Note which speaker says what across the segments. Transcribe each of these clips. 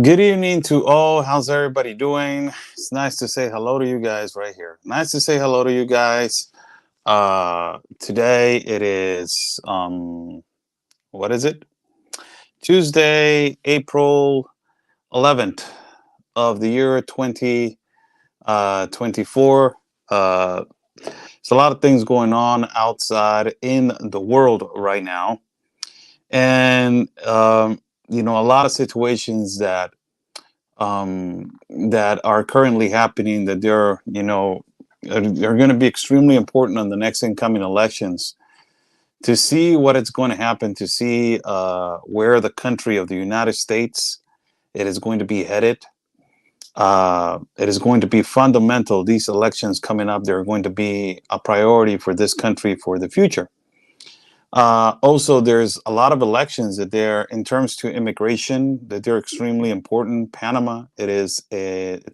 Speaker 1: Good evening to all. How's everybody doing? It's nice to say hello to you guys right here. Nice to say hello to you guys. Today it is what is it? Tuesday, April 11th of the year 2024. There's a lot of things going on outside in the world right now. And a lot of situations that are currently happening that they're going to be extremely important on the next incoming elections to see what is going to happen, to see where the country of the United States it is going to be headed. It is going to be fundamental. These elections coming up, they're going to be a priority for this country for the future. Also, there's a lot of elections that they're in terms to immigration that they're extremely important. Panama, it's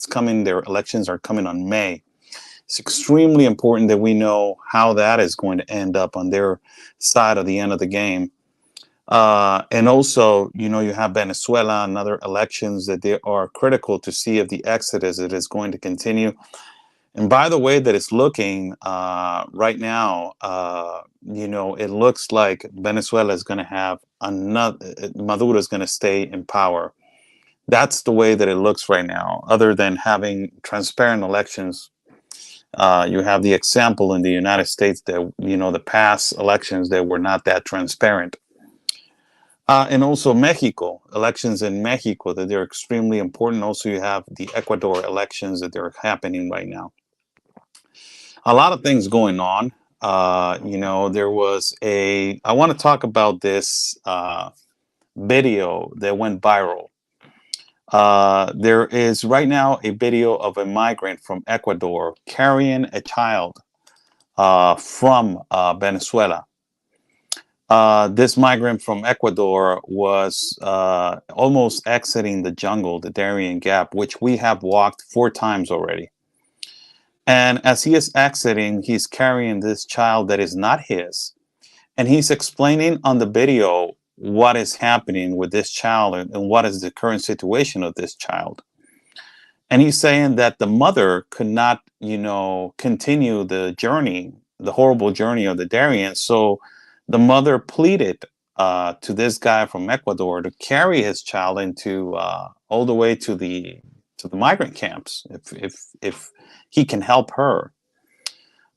Speaker 1: coming. Their elections are coming on May. It's extremely important that we know how that is going to end up on their side of the end of the game. And also, you have Venezuela and other elections that they are critical to see if the exodus that is going to continue. And by the way that it's looking right now, it looks like Venezuela is going to have another, Maduro is going to stay in power. That's the way that it looks right now. Other than having transparent elections, you have the example in the United States that, the past elections that were not that transparent. And also Mexico, elections in Mexico, that they're extremely important. Also, you have the Ecuador elections that they're happening right now. A lot of things going on. There was I want to talk about this video that went viral. There is right now a video of a migrant from Ecuador carrying a child from Venezuela. This migrant from Ecuador was almost exiting the jungle, the Darien Gap, which we have walked 4 times already. And as he is exiting, he's carrying this child that is not his. And he's explaining on the video what is happening with this child and what is the current situation of this child. And he's saying that the mother could not, continue the journey, the horrible journey of the Darien. So the mother pleaded to this guy from Ecuador to carry his child into all the way to the migrant camps if he can help her.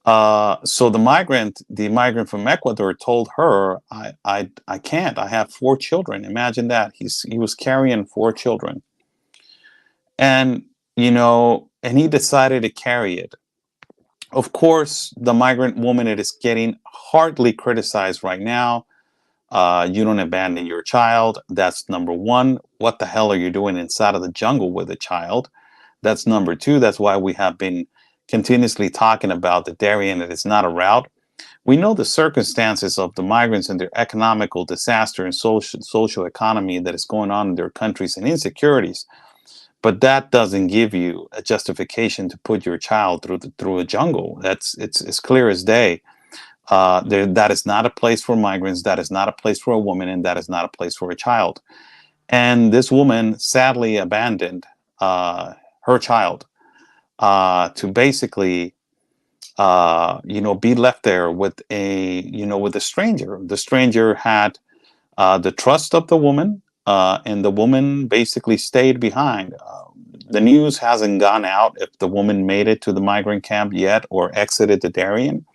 Speaker 1: So the migrant from Ecuador told her, I can't. I have 4 children. Imagine that. He was carrying 4 children. And and he decided to carry it. Of course, the migrant woman, it is getting hardly criticized right now. You don't abandon your child. That's number 1. What the hell are you doing inside of the jungle with a child? That's number 2. That's why we have been continuously talking about the Darien. It is not a route. We know the circumstances of the migrants and their economical disaster and social economy that is going on in their countries and insecurities. But that doesn't give you a justification to put your child through a jungle. It's clear as day. That is not a place for migrants. That is not a place for a woman, and that is not a place for a child. And this woman sadly abandoned her child to basically, be left there with with a stranger. The stranger had the trust of the woman, and the woman basically stayed behind. The news hasn't gone out if the woman made it to the migrant camp yet or exited the Darien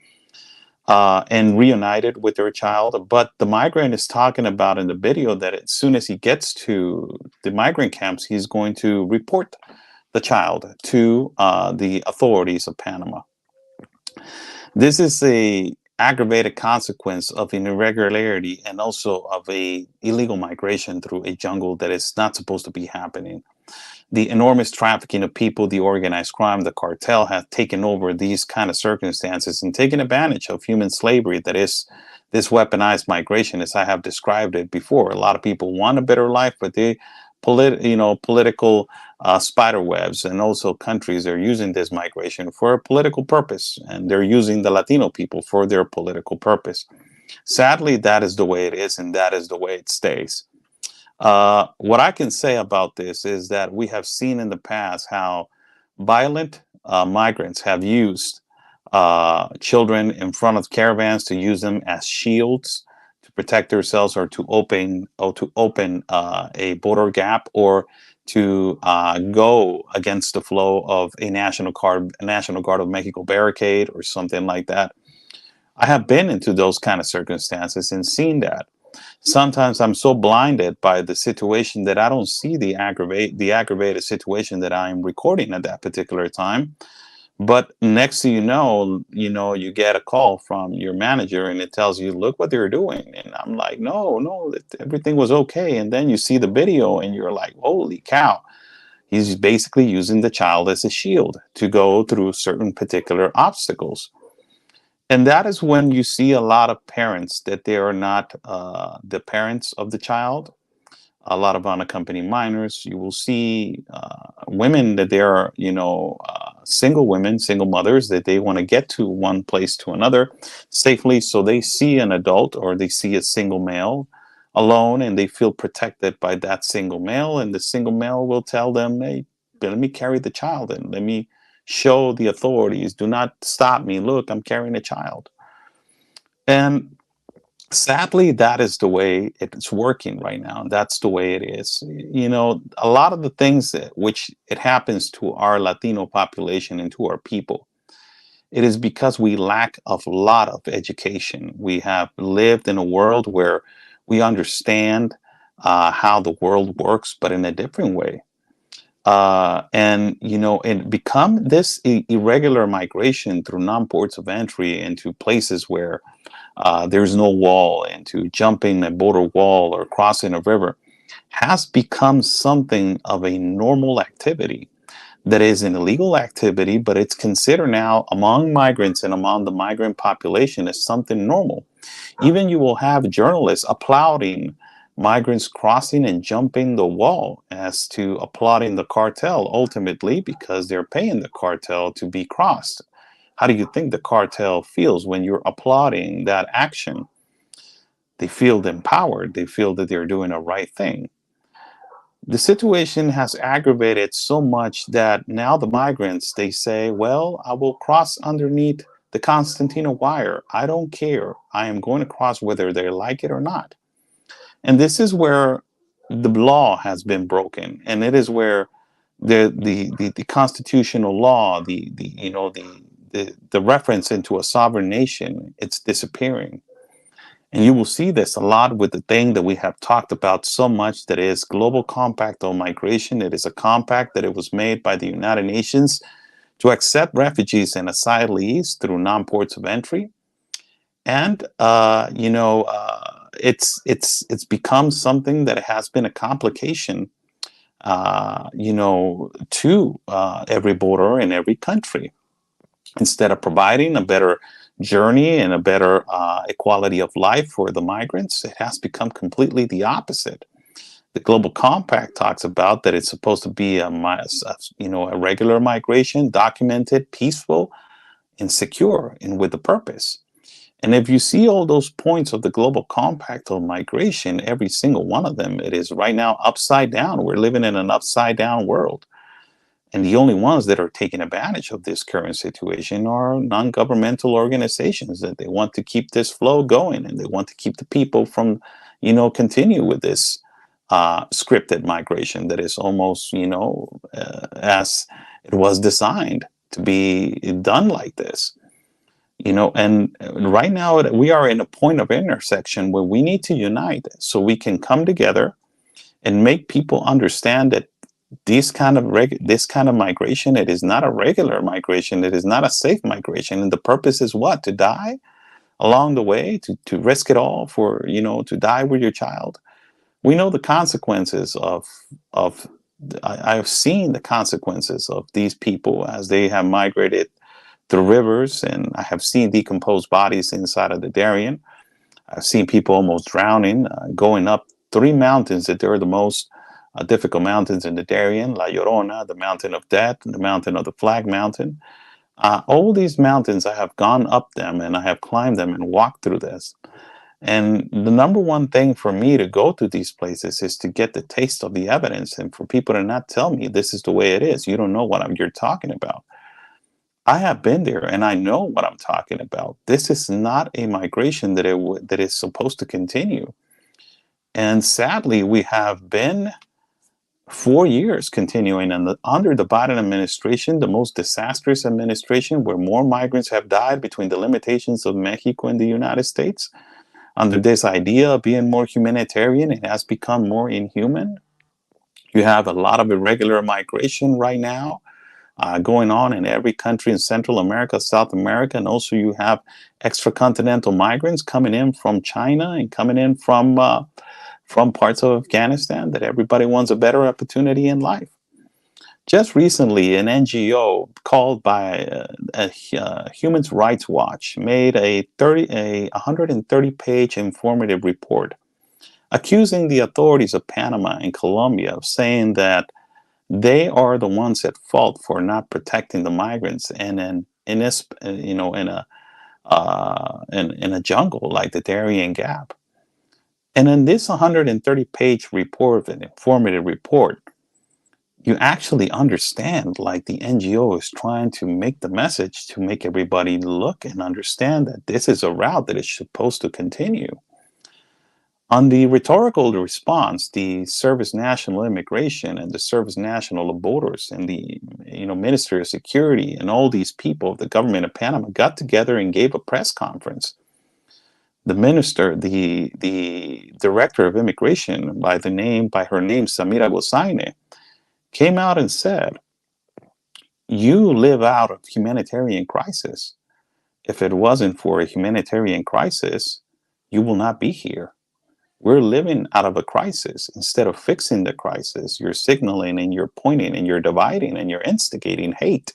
Speaker 1: and reunited with their child. But the migrant is talking about in the video that as soon as he gets to the migrant camps, he's going to report the child to the authorities of Panama. This is a aggravated consequence of an irregularity and also of a illegal migration through a jungle that is not supposed to be happening. The enormous trafficking of people, the organized crime, the cartel have taken over these kind of circumstances and taken advantage of human slavery that is this weaponized migration, as I have described it before. A lot of people want a better life, but they political spider webs, and also countries are using this migration for a political purpose, and they're using the Latino people for their political purpose. Sadly, that is the way it is, and that is the way it stays. What I can say about this is that we have seen in the past how violent migrants have used children in front of caravans to use them as shields to protect themselves, or to open a border gap, or to go against the flow of a National Guard of Mexico barricade or something like that. I have been into those kind of circumstances and seen that. Sometimes I'm so blinded by the situation that I don't see the aggravated situation that I'm recording at that particular time. But next thing you get a call from your manager and it tells you, look what they're doing. And I'm like, no, no, everything was okay. And then you see the video and you're like, holy cow. He's basically using the child as a shield to go through certain particular obstacles. And that is when you see a lot of parents that they are not the parents of the child. A lot of unaccompanied minors. You will see women that they are, single women, single mothers, that they want to get to one place to another safely. So they see an adult, or they see a single male alone, and they feel protected by that single male. And the single male will tell them, hey, let me carry the child and let me show the authorities. Do not stop me. Look, I'm carrying a child. And sadly, that is the way it's working right now. That's the way it is. A lot of the things which it happens to our Latino population and to our people, it is because we lack of a lot of education. We have lived in a world where we understand how the world works, but in a different way. And become this irregular migration through non-ports of entry into places where there's no wall, and to jumping a border wall or crossing a river has become something of a normal activity that is an illegal activity, but it's considered now among migrants and among the migrant population as something normal. Even you will have journalists applauding migrants crossing and jumping the wall as to applauding the cartel, ultimately because they're paying the cartel to be crossed. How do you think the cartel feels when you're applauding that action? They feel empowered. They feel that they're doing a right thing. The situation has aggravated so much that now the migrants, they say, well, I will cross underneath the Constantino wire. I don't care. I am going to cross whether they like it or not. And this is where the law has been broken. And it is where the constitutional law, the reference into a sovereign nation, it's disappearing. And you will see this a lot with the thing that we have talked about so much, that is Global Compact on Migration. It is a compact that it was made by the United Nations to accept refugees and asylees through non-ports of entry. And it's become something that has been a complication, to every border in every country. Instead of providing a better journey and a better equality of life for the migrants, it has become completely the opposite. The Global Compact talks about that it's supposed to be a regular migration, documented, peaceful, and secure, and with a purpose. And if you see all those points of the Global Compact on migration, every single one of them, it is right now upside down. We're living in an upside down world. And the only ones that are taking advantage of this current situation are non-governmental organizations, that they want to keep this flow going, and they want to keep the people from, continue with this scripted migration that is almost, as it was designed to be done like this. And right now we are in a point of intersection where we need to unite so we can come together and make people understand that this kind of migration, it is not a regular migration. It is not a safe migration. And the purpose is what? To die along the way, to risk it all for, to die with your child. We know the consequences of I have seen the consequences of these people as they have migrated through rivers, and I have seen decomposed bodies inside of the Darien. I've seen people almost drowning, going up 3 mountains that are the most difficult mountains in the Darien: La Llorona, the Mountain of Death, and the Mountain of the Flag Mountain. All these mountains, I have gone up them and I have climbed them and walked through this. And the number one thing for me to go to these places is to get the taste of the evidence, and for people to not tell me this is the way it is. You don't know what you're talking about. I have been there and I know what I'm talking about. This is not a migration that is supposed to continue. And sadly, we have been 4 years continuing under the Biden administration, the most disastrous administration, where more migrants have died between the limitations of Mexico and the United States. Under this idea of being more humanitarian, it has become more inhuman. You have a lot of irregular migration right now going on in every country in Central America, South America, and also you have extracontinental migrants coming in from China and coming in from parts of Afghanistan, that everybody wants a better opportunity in life. Just recently, an NGO called by Human Rights Watch made a 130-page informative report accusing the authorities of Panama and Colombia of saying that they are the ones at fault for not protecting the migrants in a jungle like the Darien Gap. And in this 130-page report, an informative report, you actually understand, like, the NGO is trying to make the message to make everybody look and understand that this is a route that is supposed to continue. On the rhetorical response, the Service National Immigration and the Service National of Borders and the Ministry of Security and all these people of the government of Panama got together and gave a press conference. The minister, the director of immigration, by her name Samira Gosaine, came out and said, "You live out of humanitarian crisis. If it wasn't for a humanitarian crisis, you will not be here. We're living out of a crisis. Instead of fixing the crisis, you're signaling and you're pointing and you're dividing and you're instigating hate."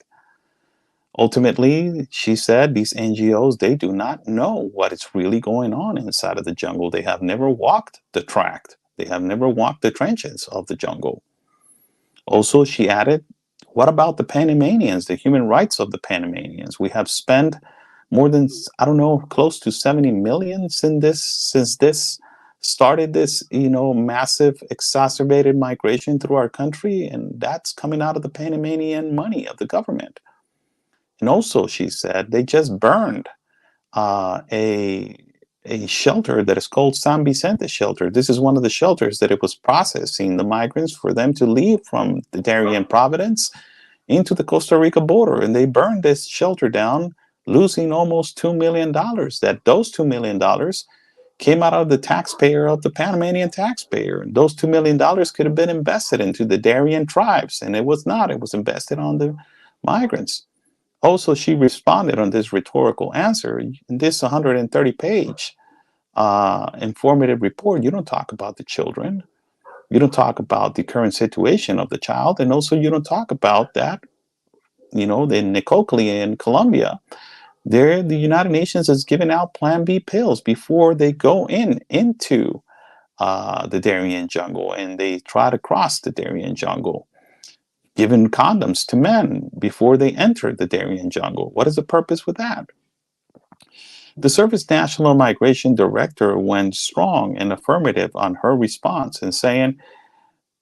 Speaker 1: Ultimately, she said, these NGOs, they do not know what is really going on inside of the jungle. They have never walked the tract. They have never walked the trenches of the jungle. Also, she added, what about the Panamanians, the human rights of the Panamanians? We have spent more than, I don't know, close to 70 million since this started, this, massive exacerbated migration through our country. And that's coming out of the Panamanian money of the government. And also, she said, they just burned a shelter that is called San Vicente shelter. This is one of the shelters that it was processing the migrants for them to leave from the Darien Providence into the Costa Rica border. And they burned this shelter down, losing almost $2 million. Those $2 million came out of the taxpayer, of the Panamanian taxpayer. And those $2 million could have been invested into the Darien tribes. And it was not. It was invested on the migrants. Also, she responded on this rhetorical answer. In this 130-page informative report, you don't talk about the children. You don't talk about the current situation of the child. And also, you don't talk about that, the Nicocli in Colombia. There, the United Nations is giving out Plan B pills before they go into the Darien jungle, and they try to cross the Darien jungle. Giving condoms to men before they enter the Darien jungle. What is the purpose with that? The Service National Migration Director went strong and affirmative on her response and saying,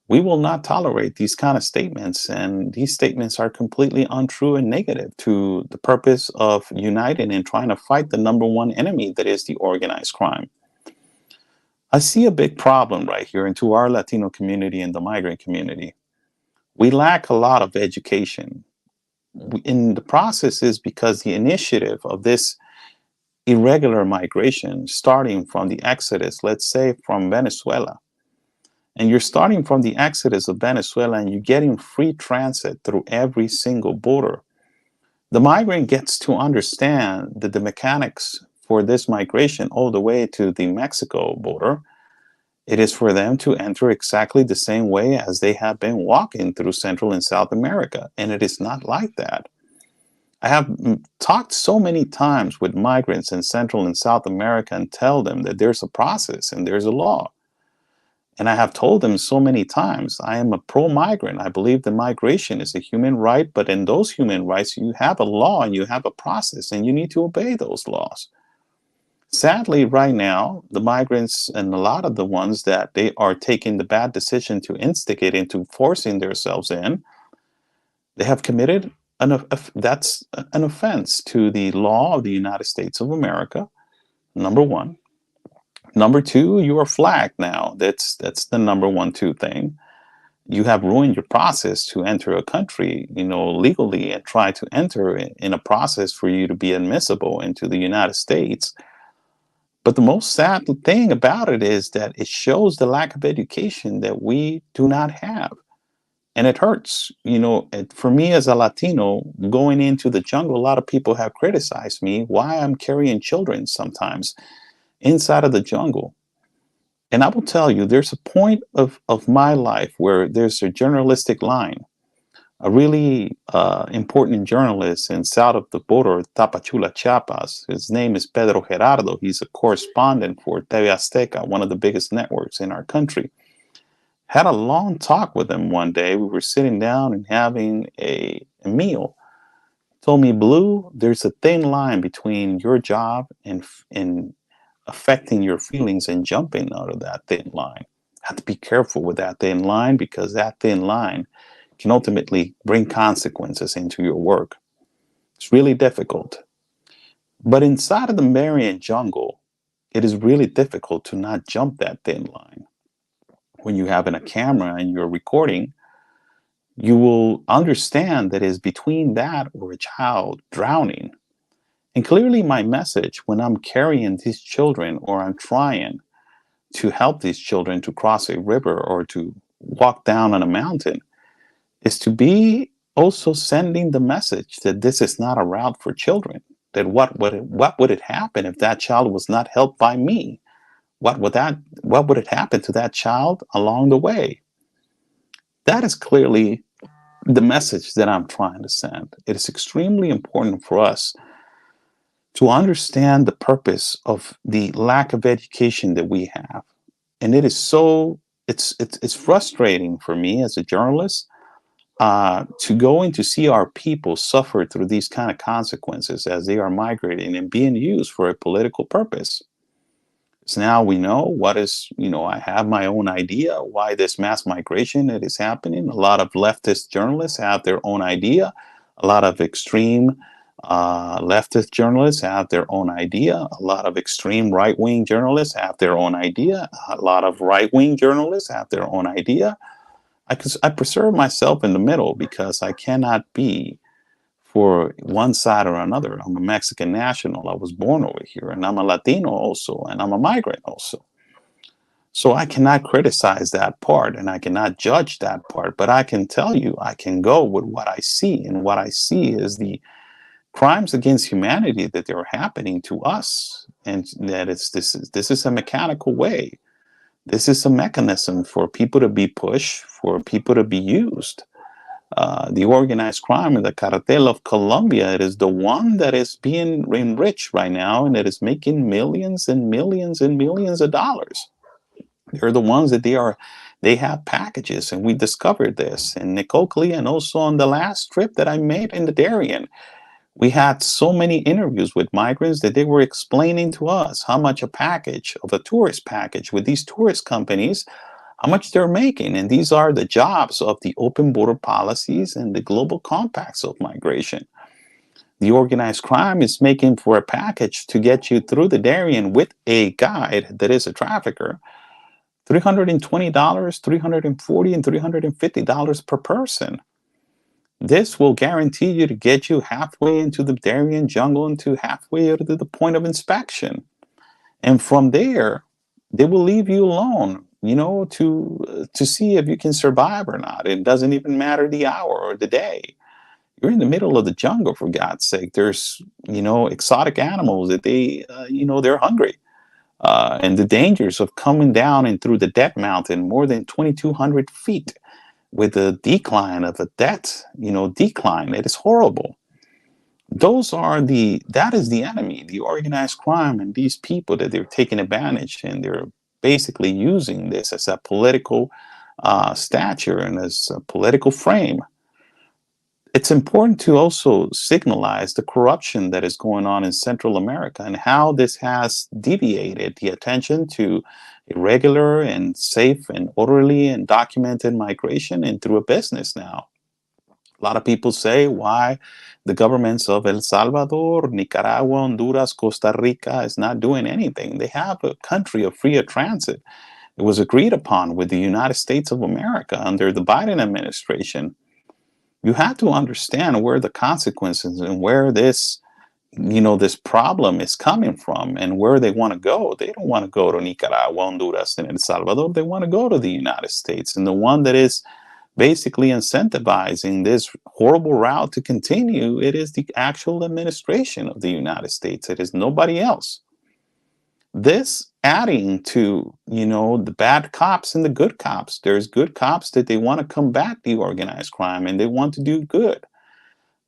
Speaker 1: we will not tolerate these kind of statements, and these statements are completely untrue and negative to the purpose of uniting and trying to fight the number one enemy, that is the organized crime. I see a big problem right here into our Latino community and the migrant community. We lack a lot of education. In the process is because the initiative of this irregular migration, starting from the exodus, let's say from Venezuela, and you're starting from the exodus of Venezuela and you're getting free transit through every single border, the migrant gets to understand that the mechanics for this migration all the way to the Mexico border, it is for them to enter exactly the same way as they have been walking through Central and South America. And it is not like that. I have talked so many times with migrants in Central and South America and tell them that there's a process and there's a law. And I have told them so many times, I am a pro-migrant. I believe that migration is a human right, but in those human rights, you have a law and you have a process and you need to obey those laws. Sadly, right now, the migrants and a lot of the ones that they are taking the bad decision to instigate into forcing themselves in, they have committed that's an offense to the law of the United States of America. Number one. Number two, you are flagged now. That's the number one, two thing. You have ruined your process to enter a country, legally, and try to enter in a process for you to be admissible into the United States. But the most sad thing about it is that it shows the lack of education that we do not have. And it hurts. For me as a Latino, going into the jungle, a lot of people have criticized me why I'm carrying children sometimes inside of the jungle. And I will tell you, there's a point of my life where there's a journalistic line. A really important journalist in south of the border, Tapachula, Chiapas. His name is Pedro Gerardo. He's a correspondent for TV Azteca, one of the biggest networks in our country. Had a long talk with him one day. We were sitting down and having a meal. Told me, Blue, there's a thin line between your job and affecting your feelings and jumping out of that thin line. Have to be careful with that thin line because that thin line can ultimately bring consequences into your work. It's really difficult. But inside of the Marian jungle, it is really difficult to not jump that thin line. When you have in a camera and you're recording, you will understand that it's between that or a child drowning. And clearly my message when I'm carrying these children or I'm trying to help these children to cross a river or to walk down on a mountain is to be also sending the message that this is not a route for children. That what would it happen if that child was not helped by me? What would it happen to that child along the way? That is clearly the message that I'm trying to send. It is extremely important for us to understand the purpose of the lack of education that we have. And it is it's frustrating for me as a journalist to go and to see our people suffer through these kind of consequences as they are migrating and being used for a political purpose. So now we know what is, I have my own idea why this mass migration that is happening. A lot of leftist journalists have their own idea. A lot of extreme leftist journalists have their own idea. A lot of extreme right-wing journalists have their own idea. A lot of right-wing journalists have their own idea. I preserve myself in the middle because I cannot be for one side or another. I'm a Mexican national. I was born over here, and I'm a Latino also, and I'm a migrant also. So I cannot criticize that part, and I cannot judge that part, but I can tell you, I can go with what I see, and what I see is the crimes against humanity that are happening to us, and that this is a mechanical way. This is a mechanism for people to be pushed, for people to be used. The organized crime and the cartel of Colombia, it is the one that is being enriched right now, and it is making millions and millions and millions of dollars. They're the ones that they have packages, and we discovered this in Nicocli and also on the last trip that I made in the Darien. We had so many interviews with migrants that they were explaining to us how much a package of a tourist package with these tourist companies, how much they're making. And these are the jobs of the open border policies and the global compacts of migration. The organized crime is making for a package to get you through the Darien with a guide that is a trafficker, $320, $340, and $350 per person. This will guarantee you to get you halfway into the Darien jungle and to halfway to the point of inspection. And from there, they will leave you alone, to see if you can survive or not. It doesn't even matter the hour or the day. You're in the middle of the jungle, for God's sake. There's, exotic animals that they're hungry. And the dangers of coming down and through the Death Mountain, more than 2,200 feet, with a decline of a debt, decline. It is horrible. That is the enemy, the organized crime, and these people that they're taking advantage, and they're basically using this as a political stature and as a political frame. it's important to also signalize the corruption that is going on in Central America and how this has deviated the attention to irregular and safe and orderly and documented migration and through a business now. A lot of people say why the governments of El Salvador, Nicaragua, Honduras, Costa Rica is not doing anything. They have a country of freer transit. It was agreed upon with the United States of America under the Biden administration. You have to understand where the consequences and where this, this problem is coming from and where they want to go. They don't want to go to Nicaragua, Honduras, and El Salvador. They want to go to the United States. And the one that is basically incentivizing this horrible route to continue, it is the actual administration of the United States. It is nobody else. This adding to, the bad cops and the good cops. There's good cops that they want to combat the organized crime and they want to do good.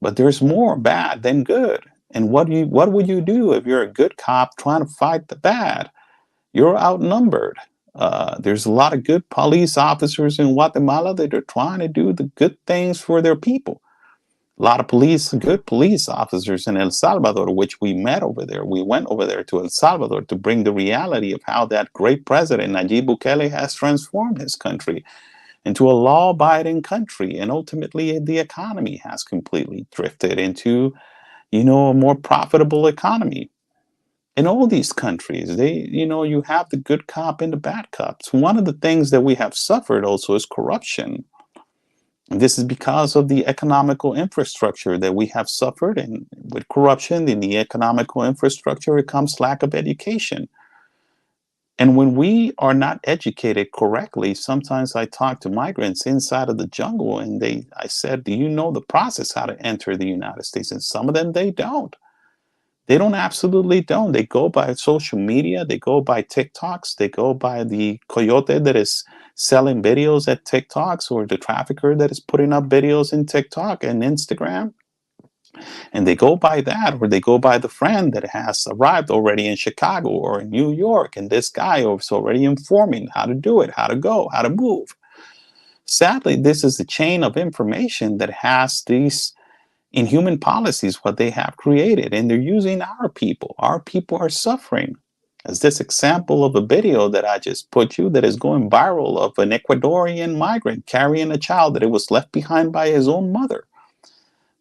Speaker 1: But there's more bad than good. And what would you do if you're a good cop trying to fight the bad? You're outnumbered. There's a lot of good police officers in Guatemala that are trying to do the good things for their people. A lot of good police officers in El Salvador, which we met over there. We went over there to El Salvador to bring the reality of how that great president, Nayib Bukele, has transformed his country into a law-abiding country. And ultimately, the economy has completely drifted into, a more profitable economy. In all these countries, you have the good cop and the bad cops. One of the things that we have suffered also is corruption. And this is because of the economical infrastructure that we have suffered. And with corruption in the economical infrastructure, it comes lack of education. And when we are not educated correctly, sometimes I talk to migrants inside of the jungle and I said, do you know the process how to enter the United States? And some of them, they don't. They absolutely don't. They go by social media. They go by TikToks. They go by the coyote that is selling videos at TikToks or the trafficker that is putting up videos in TikTok and Instagram. And they go by that, or they go by the friend that has arrived already in Chicago or in New York. And this guy is already informing how to do it, how to go, how to move. Sadly, this is the chain of information that has these inhuman policies, what they have created, and they're using our people. Our people are suffering. As this example of a video that I just put you that is going viral of an Ecuadorian migrant carrying a child that it was left behind by his own mother.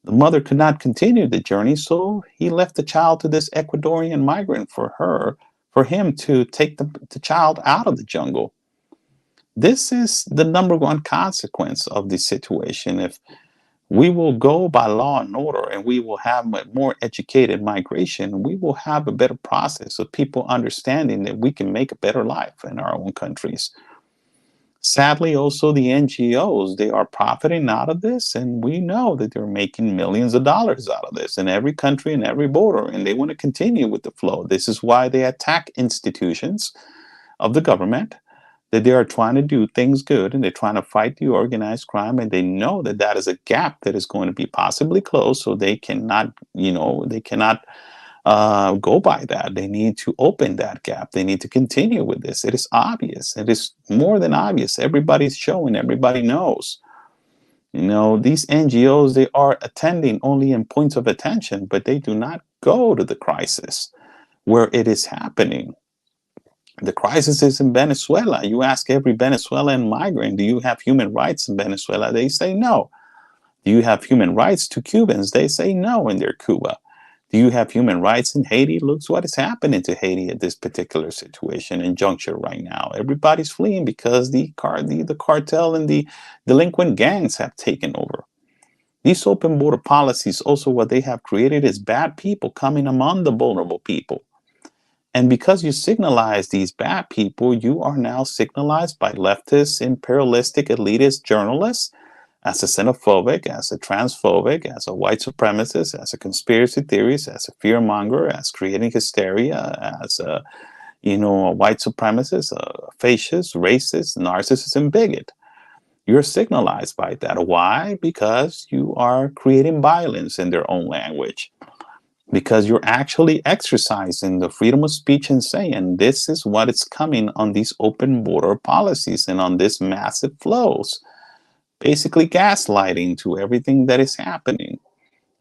Speaker 1: The mother could not continue the journey, so he left the child to this Ecuadorian migrant for him to take the child out of the jungle. This is the number one consequence of the situation. If we will go by law and order and we will have more educated migration, we will have a better process of people understanding that we can make a better life in our own countries. Sadly, also the NGOs, they are profiting out of this, and we know that they're making millions of dollars out of this in every country and every border, and they want to continue with the flow. This is why they attack institutions of the government, that they are trying to do things good and they're trying to fight the organized crime, and they know that that is a gap that is going to be possibly closed, so they cannot, go by that. They need to open that gap. They need to continue with this. It is obvious. It is more than obvious. Everybody's showing. Everybody knows. These NGOs, they are attending only in points of attention, but they do not go to the crisis where it is happening. The crisis is in Venezuela. You ask every Venezuelan migrant, do you have human rights in Venezuela? They say no. Do you have human rights to Cubans? They say no in their Cuba. Do you have human rights in Haiti? Look what is happening to Haiti at this particular situation and juncture right now. Everybody's fleeing because the cartel and the delinquent gangs have taken over. These open border policies, also what they have created is bad people coming among the vulnerable people. And because you signalize these bad people, you are now signalized by leftist, imperialistic, elitist journalists as a xenophobic, as a transphobic, as a white supremacist, as a conspiracy theorist, as a fearmonger, as creating hysteria, as a white supremacist, a fascist, racist, narcissist, and bigot. You're signalized by that. Why? Because you are creating violence in their own language. Because you're actually exercising the freedom of speech and saying this is what is coming on these open border policies and on these massive flows. basically gaslighting to everything that is happening.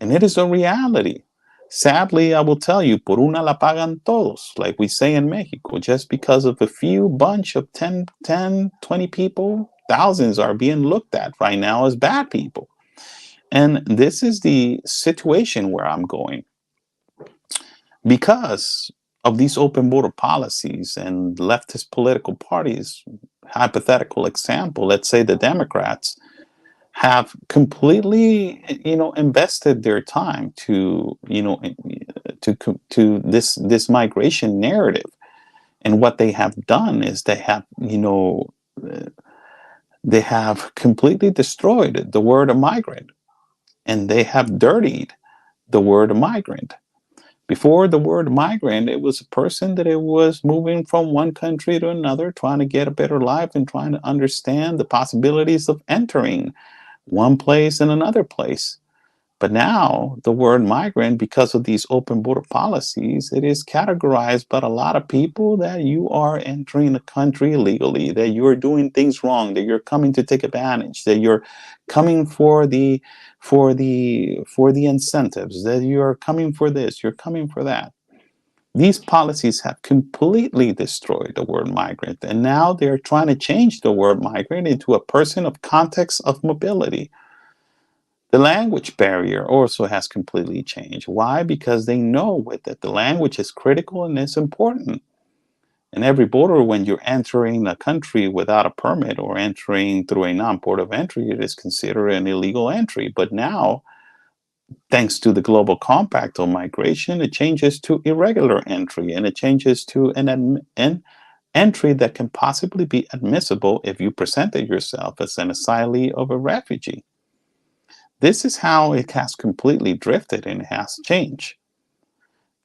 Speaker 1: And it is a reality. Sadly, I will tell you, por una la pagan todos, like we say in Mexico, just because of a few bunch of 20 people, thousands are being looked at right now as bad people. And this is the situation where I'm going. Because of these open border policies and leftist political parties, hypothetical example, let's say the Democrats have completely, invested their time to, to this migration narrative. And what they have done is they have completely destroyed the word migrant, and they have dirtied the word migrant. Before the word migrant, it was a person that it was moving from one country to another, trying to get a better life and trying to understand the possibilities of entering one place and another place. But now the word migrant, because of these open border policies, it is categorized by a lot of people that you are entering the country illegally, that you are doing things wrong, that you're coming to take advantage, that you're coming for the incentives, that you are coming for this, you're coming for that. These policies have completely destroyed the word migrant, and now they're trying to change the word migrant into a person of context of mobility. The language barrier also has completely changed. Why? Because they know that the language is critical and it's important. In every border, when you're entering a country without a permit or entering through a non-port of entry, it is considered an illegal entry. But now, thanks to the global compact on migration, it changes to irregular entry, and it changes to an entry that can possibly be admissible if you presented yourself as an asylee or a refugee. This is how it has completely drifted and has changed.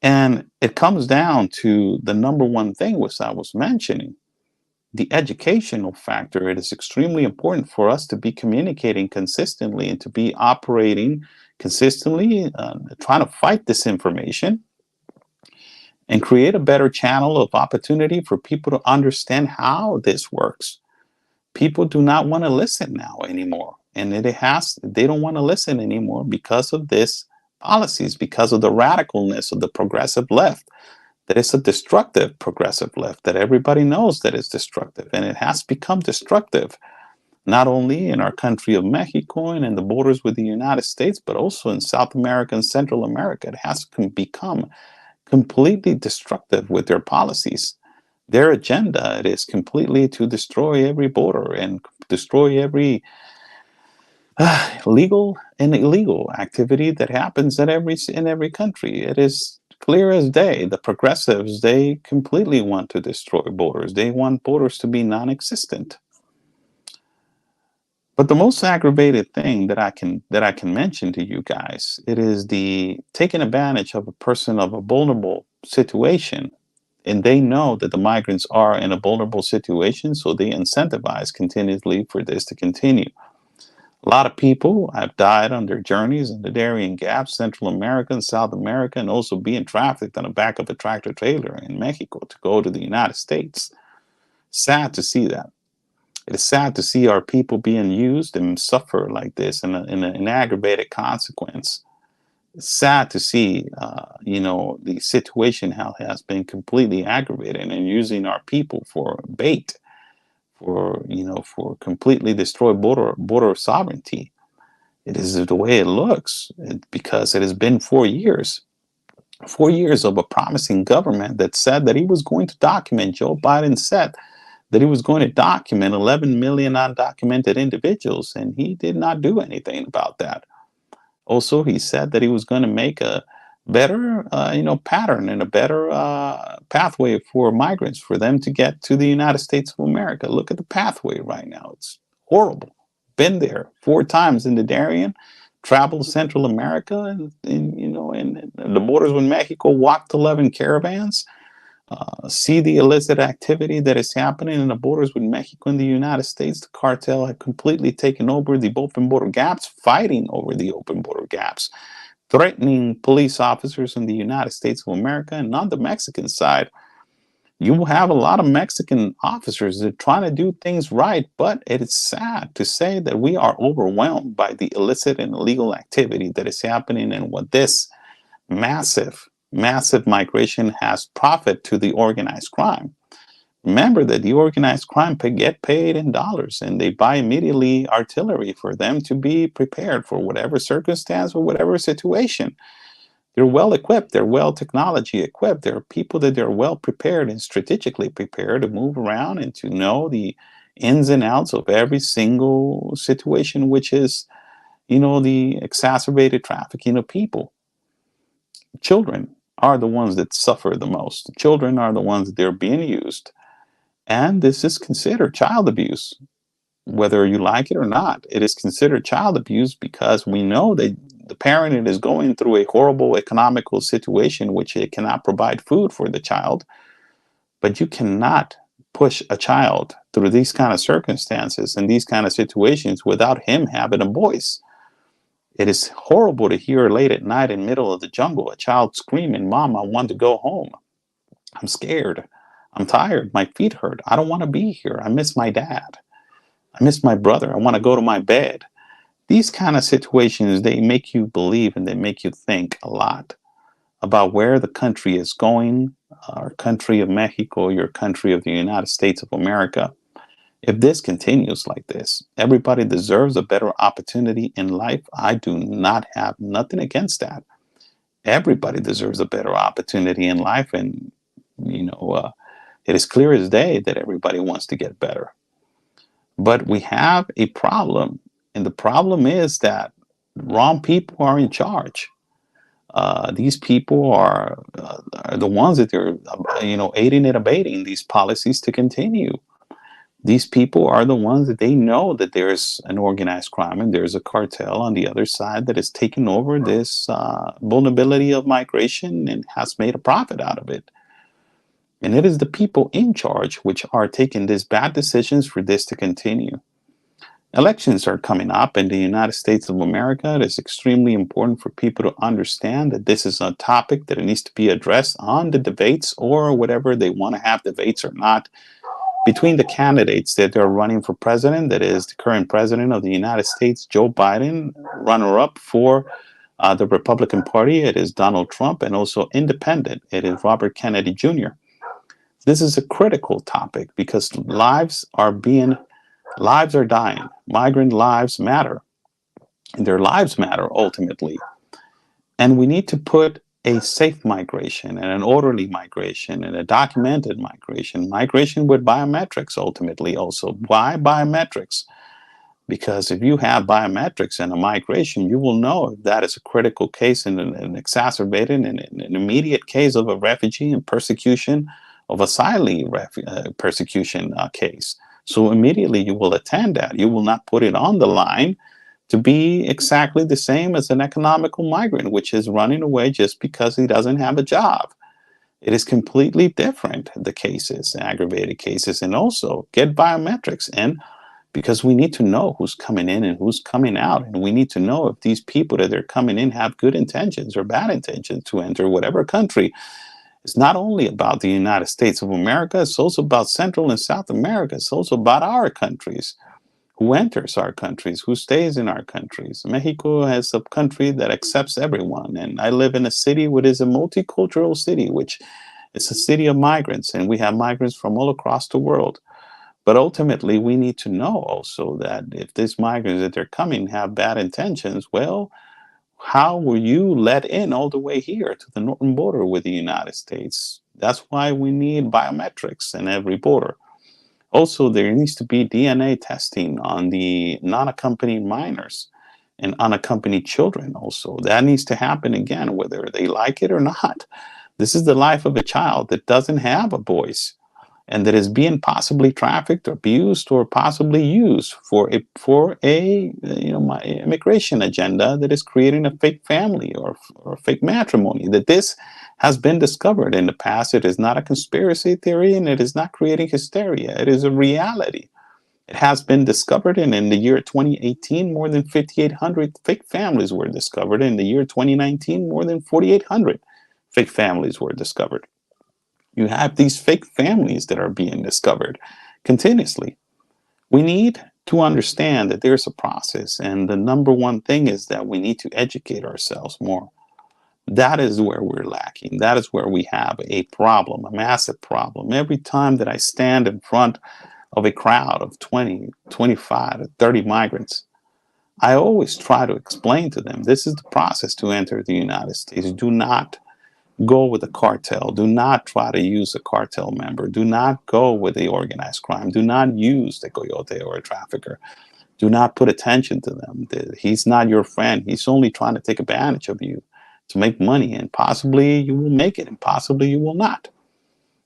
Speaker 1: And it comes down to the number one thing which I was mentioning, the educational factor. It is extremely important for us to be communicating consistently and to be operating consistently, trying to fight disinformation and create a better channel of opportunity for people to understand how this works. People do not want to listen now anymore. And they don't want to listen anymore because of this policies, because of the radicalness of the progressive left. That is a destructive progressive left that everybody knows that is destructive. And it has become destructive, not only in our country of Mexico and in the borders with the United States, but also in South America and Central America. It has become completely destructive with their policies. Their agenda, it is completely to destroy every border and destroy every legal and illegal activity that happens in every country. It is clear as day. The progressives, they completely want to destroy borders. They want borders to be non-existent. But the most aggravated thing that I can mention to you guys, it is the taking advantage of a person of a vulnerable situation. And they know that the migrants are in a vulnerable situation, so they incentivize continuously for this to continue. A lot of people have died on their journeys in the Darien Gap, Central America and South America, and also being trafficked on the back of a tractor trailer in Mexico to go to the United States. Sad to see that. It is sad to see our people being used and suffer like this in an aggravated consequence. It's sad to see, the situation how it has been completely aggravated and using our people for bait, for completely destroy border sovereignty. It is the way it looks because it has been 4 years. 4 years of a promising government that said that he was going to document. Joe Biden said that he was going to document 11 million undocumented individuals, and he did not do anything about that. Also, he said that he was going to make a better, pattern and a better pathway for migrants for them to get to the United States of America. Look at the pathway right now; it's horrible. Been there 4 times in the Darien, traveled Central America, and the borders with Mexico. Walked 11 caravans. See the illicit activity that is happening in the borders with Mexico and the United States. The cartel had completely taken over the open border gaps, fighting over the open border gaps, threatening police officers in the United States of America. And on the Mexican side, You will have a lot of Mexican officers that are trying to do things right, but it is sad to say that we are overwhelmed by the illicit and illegal activity that is happening, and what this massive, massive migration has profit to the organized crime. Remember that the organized crime get paid in dollars, and they buy immediately artillery for them to be prepared for whatever circumstance or whatever situation. They're well equipped, they're well technology equipped. There are people that they're well prepared and strategically prepared to move around and to know the ins and outs of every single situation, which is, the exacerbated trafficking of people. Children are the ones that suffer the most. Children are the ones that they're being used. And this is considered child abuse. Whether you like it or not, it is considered child abuse because we know that the parent is going through a horrible economical situation, which it cannot provide food for the child. But you cannot push a child through these kind of circumstances and these kind of situations without him having a voice. It is horrible to hear late at night in the middle of the jungle a child screaming, "Mom, I want to go home. I'm scared. I'm tired. My feet hurt. I don't want to be here. I miss my dad. I miss my brother. I want to go to my bed." These kind of situations, they make you believe and they make you think a lot about where the country is going, our country of Mexico, your country of the United States of America. If this continues like this, everybody deserves a better opportunity in life. I do not have nothing against that. Everybody deserves a better opportunity in life. And, it is clear as day that everybody wants to get better. But we have a problem. And the problem is that wrong people are in charge. These people are the ones that are, aiding and abetting these policies to continue. These people are the ones that they know that there's an organized crime and there's a cartel on the other side that has taken over this vulnerability of migration and has made a profit out of it. And it is the people in charge which are taking these bad decisions for this to continue. Elections are coming up in the United States of America. It is extremely important for people to understand that this is a topic that needs to be addressed on the debates or whatever they want to have debates or not between the candidates that are running for president. That is the current president of the United States, Joe Biden, runner-up for the Republican Party. It is Donald Trump, and also independent. It is Robert Kennedy Jr. This is a critical topic because lives are dying. Migrant lives matter. And their lives matter ultimately. And we need to put a safe migration and an orderly migration and a documented migration with biometrics ultimately also. Why biometrics? Because if you have biometrics and a migration, you will know if that is a critical case and an exacerbated and an immediate case of a refugee and persecution of asylum persecution case. So immediately you will attend that. You will not put it on the line to be exactly the same as an economical migrant, which is running away just because he doesn't have a job. It is completely different, the cases, aggravated cases, and also get biometrics in because we need to know who's coming in and who's coming out. And we need to know if these people that are coming in have good intentions or bad intentions to enter whatever country. It's not only about the United States of America, it's also about Central and South America. It's also about our countries. Who enters our countries, who stays in our countries. Mexico is a country that accepts everyone. And I live in a city which is a multicultural city, which is a city of migrants. And we have migrants from all across the world. But ultimately, we need to know also that if these migrants that they're coming have bad intentions, well, how were you let in all the way here to the northern border with the United States? That's why we need biometrics in every border. Also, there needs to be DNA testing on the non-accompanied minors and unaccompanied children also. That needs to happen again, whether they like it or not. This is the life of a child that doesn't have a voice and that is being possibly trafficked, abused, or possibly used for a my immigration agenda that is creating a fake family or a fake matrimony. That this has been discovered in the past. It is not a conspiracy theory, and it is not creating hysteria. It is a reality. It has been discovered, and in the year 2018, more than 5,800 fake families were discovered. In the year 2019, more than 4,800 fake families were discovered. You have these fake families that are being discovered continuously. We need to understand that there's a process, and the number one thing is that we need to educate ourselves more. That is where we're lacking. That is where we have a problem, a massive problem. Every time that I stand in front of a crowd of 20, 25, 30 migrants, I always try to explain to them this is the process to enter the United States. Do not go with a cartel. Do not try to use a cartel member. Do not go with the organized crime. Do not use the coyote or a trafficker. Do not put attention to them. He's not your friend. He's only trying to take advantage of you to make money, and possibly you will make it and possibly you will not.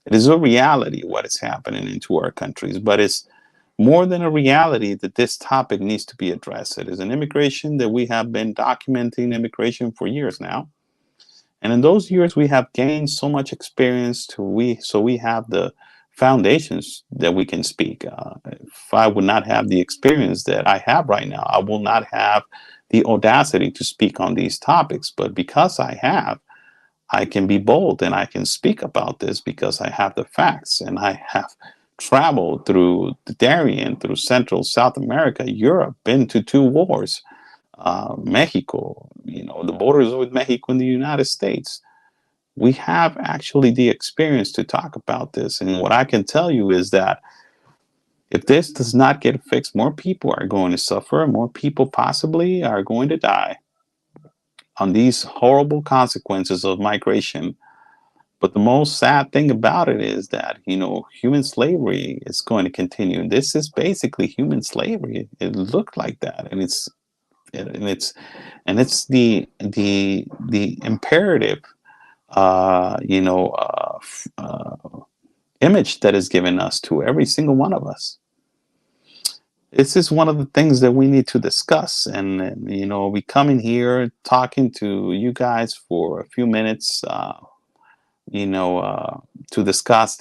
Speaker 1: It is a reality what is happening into our countries, but it's more than a reality that this topic needs to be addressed. It is an immigration that we have been documenting immigration for years now. And in those years, we have gained so much experience so we have the foundations that we can speak. If I would not have the experience that I have right now, I will not have the audacity to speak on these topics. But because I have, I can be bold and I can speak about this because I have the facts, and I have traveled through the Darien, through Central South America, Europe, been to 2 wars, Mexico, the borders with Mexico and the United States. We have actually the experience to talk about this. And what I can tell you is that if this does not get fixed, more people are going to suffer, more people possibly are going to die on these horrible consequences of migration. But the most sad thing about it is that, human slavery is going to continue. This is basically human slavery. It looked like that. And it's the imperative, image that is given us to every single one of us. This is one of the things that we need to discuss. And we come in here talking to you guys for a few minutes, to discuss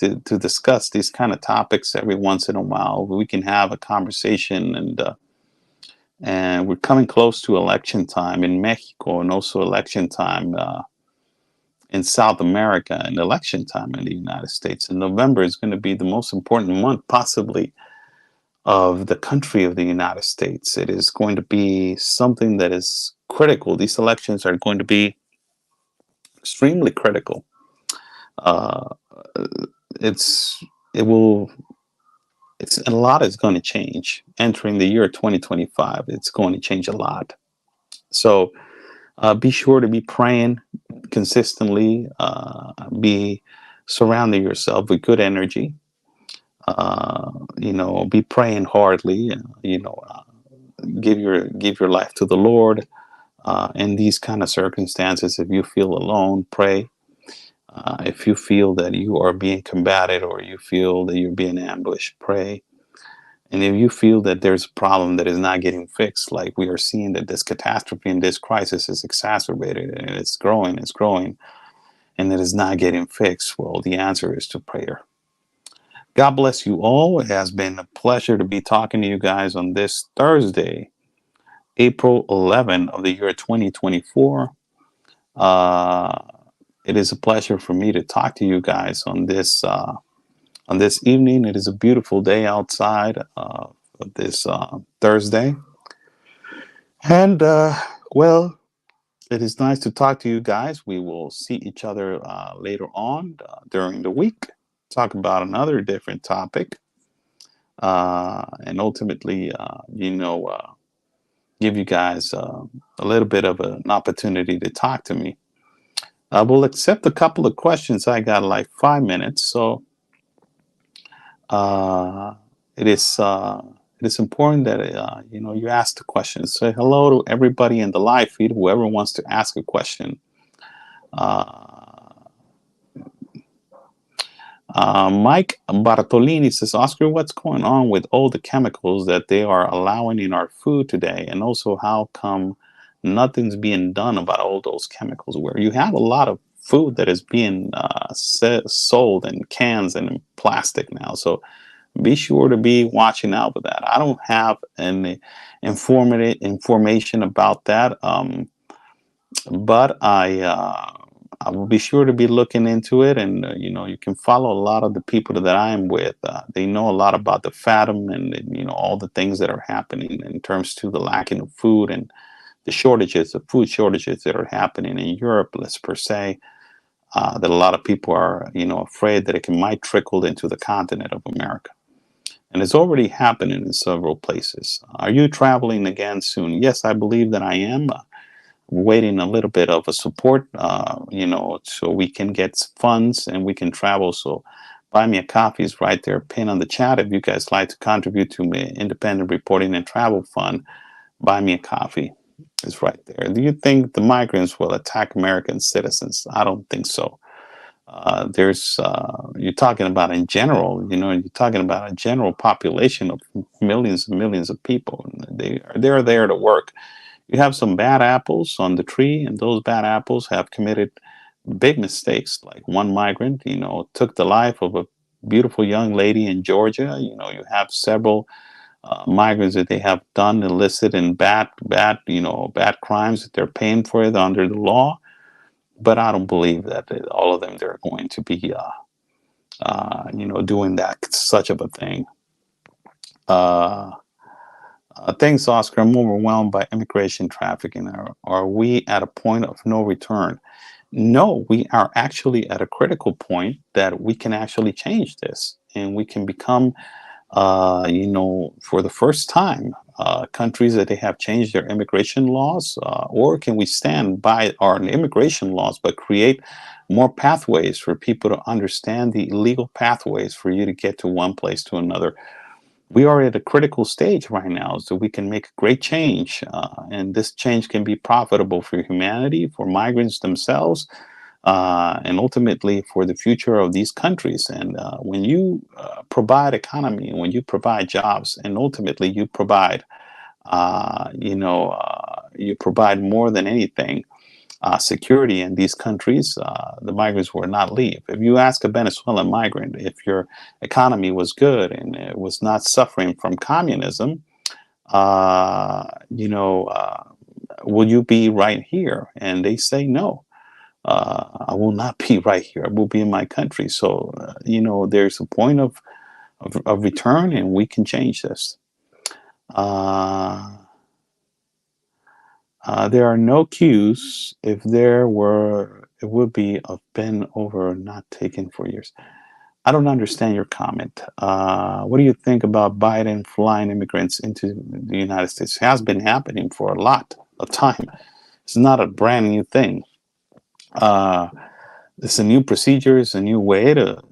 Speaker 1: these kind of topics every once in a while. We can have a conversation, and we're coming close to election time in Mexico, and also election time in South America, and election time in the United States. And November is going to be the most important month, possibly, of the country of the United States. It is going to be something that is critical. These elections are going to be extremely critical. Uh, it's it will it's a lot is going to change entering the year 2025. It's going to change a lot. So be sure to be praying consistently. Be surrounding yourself with good energy. Be praying hardly. Give your life to the Lord. In these kind of circumstances, if you feel alone, pray. If you feel that you are being combated, or you feel that you're being ambushed, pray. And if you feel that there's a problem that is not getting fixed, like we are seeing that this catastrophe and this crisis is exacerbated and it's growing, and it is not getting fixed, well, the answer is to prayer. God bless you all. It has been a pleasure to be talking to you guys on this Thursday, April 11 of the year 2024. It is a pleasure for me to talk to you guys on this evening. It is a beautiful day outside of this Thursday. And, well, it is nice to talk to you guys. We will see each other later on during the week, talk about another different topic, and ultimately, give you guys a little bit of an opportunity to talk to me. I will accept a couple of questions. I got like 5 minutes, so it is important that you ask the questions. Say hello to everybody in the live feed. Whoever wants to ask a question. Mike Bartolini says, Oscar, what's going on with all the chemicals that they are allowing in our food today, and also how come nothing's being done about all those chemicals? Where you have a lot of food that is being sold in cans and in plastic now, so be sure to be watching out for that. I don't have any information about that, but I will be sure to be looking into it, and you can follow a lot of the people that I am with. They know a lot about the fathom and all the things that are happening in terms to the lacking of food and the shortages, the food shortages that are happening in Europe, let's per se. That a lot of people are afraid that might trickle into the continent of America, and it's already happening in several places. Are you traveling again soon? Yes, I believe that I am. Waiting a little bit of a support, so we can get funds and we can travel. So buy me a coffee is right there, pin on the chat. If you guys like to contribute to my independent reporting and travel fund, buy me a coffee is right there. Do you think the migrants will attack American citizens? I don't think so. There's you're talking about in general, you're talking about a general population of millions and millions of people. They're there to work. You have some bad apples on the tree, and those bad apples have committed big mistakes. Like one migrant, took the life of a beautiful young lady in Georgia. You have several migrants that they have done illicit and bad crimes that they're paying for it under the law. But I don't believe that all of them they're going to be, doing that such of a thing. Uh, Thanks, Oscar. I'm overwhelmed by immigration trafficking. Are we at a point of no return? No, we are actually at a critical point that we can actually change this, and we can become, for the first time, countries that they have changed their immigration laws, or can we stand by our immigration laws but create more pathways for people to understand the legal pathways for you to get to one place to another? We are at a critical stage right now, so we can make a great change, and this change can be profitable for humanity, for migrants themselves, and ultimately for the future of these countries. And when you provide economy, when you provide jobs, and ultimately you provide more than anything, security in these countries, the migrants will not leave. If you ask a Venezuelan migrant if your economy was good and it was not suffering from communism, uh, you know, uh, will you be right here? And they say no. I will not be right here. I will be in my country. So, there's a point of return, and we can change this. Uh, there are no queues. If there were, it would be have been over, not taken for years. I don't understand your comment. What do you think about Biden flying immigrants into the United States? It has been happening for a lot of time. It's not a brand new thing. Uh, it's a new procedure. It's a new way to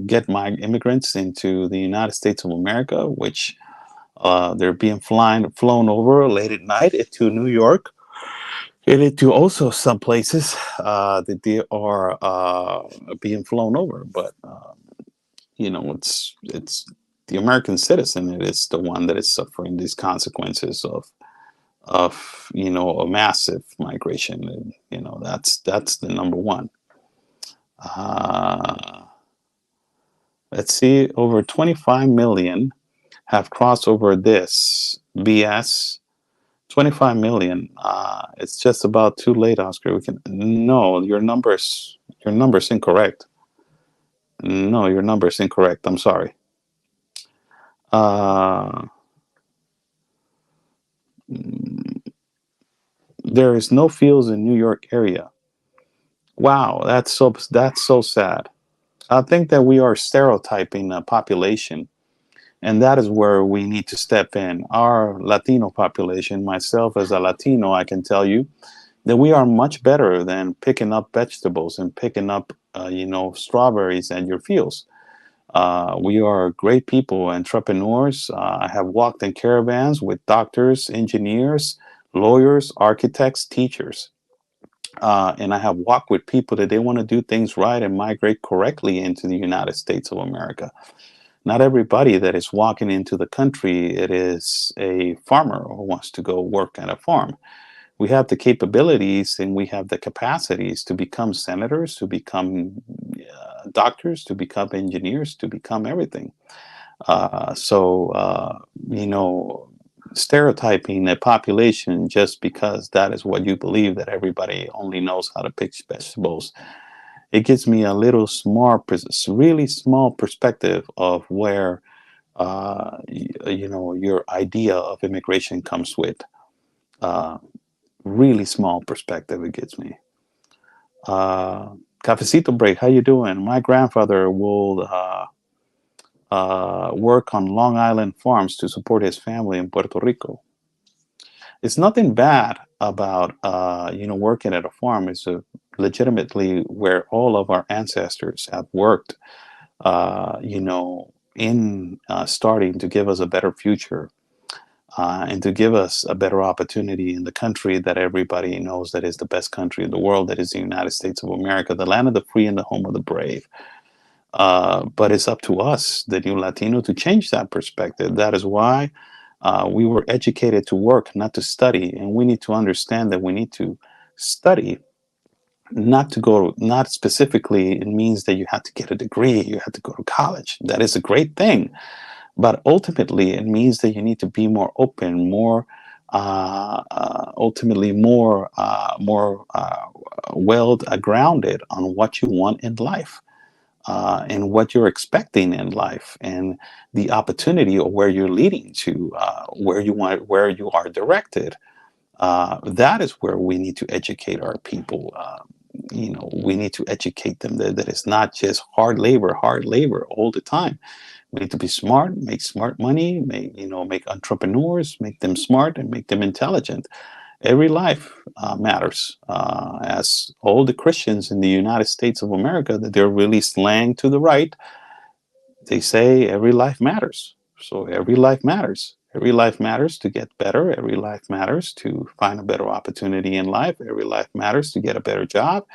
Speaker 1: get my immigrants into the United States of America, which they're being flown over late at night to New York, and into also some places that they are being flown over. But it's the American citizen that is the one that is suffering these consequences of a massive migration, and that's the number one. Uh, let's see, over 25 million have crossed over this BS. 25 million. It's just about too late, Oscar. We can no, your number's incorrect. No, your number's incorrect. I'm sorry. Uh, there is no fields in New York area. Wow, that's so sad. I think that we are stereotyping a population, and that is where we need to step in. Our Latino population, myself as a Latino, I can tell you that we are much better than picking up vegetables and picking up, strawberries at your fields. We are great people, entrepreneurs. I have walked in caravans with doctors, engineers, lawyers, architects, teachers. And I have walked with people that they want to do things right and migrate correctly into the United States of America. Not everybody that is walking into the country, it is a farmer who wants to go work at a farm. We have the capabilities and we have the capacities to become senators, to become doctors, to become engineers, to become everything. So, stereotyping a population just because that is what you believe, that everybody only knows how to pick vegetables. It gives me a little small, really small perspective of where your idea of immigration comes with. Uh, really small perspective it gives me. Cafecito break, how you doing? My grandfather will work on Long Island farms to support his family in Puerto Rico. It's nothing bad about working at a farm. It's legitimately where all of our ancestors have worked. In starting to give us a better future, and to give us a better opportunity in the country that everybody knows that is the best country in the world, that is the United States of America, the land of the free and the home of the brave. But it's up to us, the new Latino, to change that perspective. That is why we were educated to work, not to study. And we need to understand that we need to study, not specifically, it means that you have to get a degree, you have to go to college. That is a great thing. But ultimately, it means that you need to be more open, more ultimately more well grounded on what you want in life, and what you're expecting in life, and the opportunity, or where you're leading to, where you are directed. That is where we need to educate our people. We need to educate them that it's not just hard labor all the time. We need to be smart, make smart money, make entrepreneurs, make them smart and make them intelligent. Every life matters. As all the Christians in the United States of America, that they're really slang to the right, they say every life matters. So every life matters. Every life matters to get better. Every life matters to find a better opportunity in life. Every life matters to get a better job.